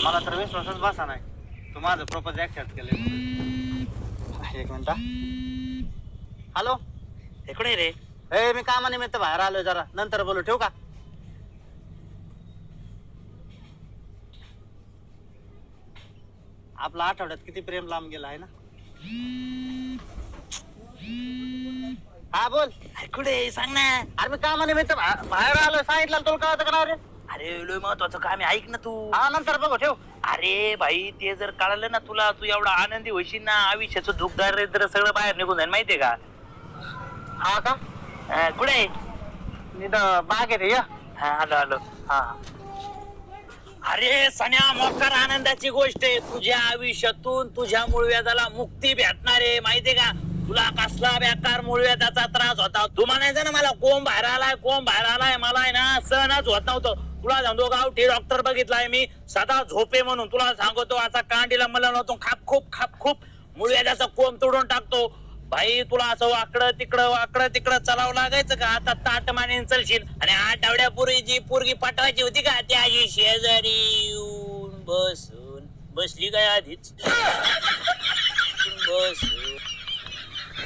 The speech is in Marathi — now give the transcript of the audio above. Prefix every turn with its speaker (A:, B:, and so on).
A: मला तर विश्वासच बसा नाही तू माझं प्रपोज ऍक्सेप्ट केलंय. एक मिनिट. हॅलो,
B: इकडे रे.
A: ए मी कामानिमित्त बाहेर आलोय, जरा नंतर बोलू, ठेवू का? आपला आठवड्यात किती प्रेम लांब गेला आहे ना. हा बोल.
B: कुठे सांग ना.
A: अरे मी कामानिमित्त बाहेर आलोय, सांगितलं तुला कळतं का रे?
B: अरे लय महत्वाचं काम आहे, ऐक ना तू.
A: हा नंतर बघू, ठेव.
B: अरे भाई ते जर कळलं ना तुला, तू एवढा आनंदी होशील ना, आयुष्याचं दुःख दारिद्र्य सगळं बाहेर निघून जाईल, माहितीये का?
A: हा का?
B: कुठे?
A: मी तर बागेत आहे.
B: हा आलो आलो.
A: हा
B: अरे सण्या, मोकार आनंदाची गोष्ट आहे. तुझ्या आयुष्यातून तुझ्या मूळव्याधाला मुक्ती भेटणार आहे, माहितीये का? तुला कसला बेकार मूळव्याधाचा त्रास होता, तू म्हणायचं ना मला कोंब बाहेर आलाय, कोंब बाहेर आलाय, मला आहे ना सहनच होत नव्हतं. तुला सांगतो, गावठी डॉक्टर बघितलाय मी, सदा झोपे म्हणून. तुला सांगतो, असा कांडीला मला नव्हतो, खाप खूप मूळव्याधाचा कोंब तोडून टाकतो. भाई तुला असं वाकडं तिकडं चलावं लागायचं का? आता ताट मानेन चलशील. आणि आठवड्यापूर्वी जी पोरगी पाठवायची होती का, ती आजी शेजारी येऊन बसून बसली काय आधीच बसून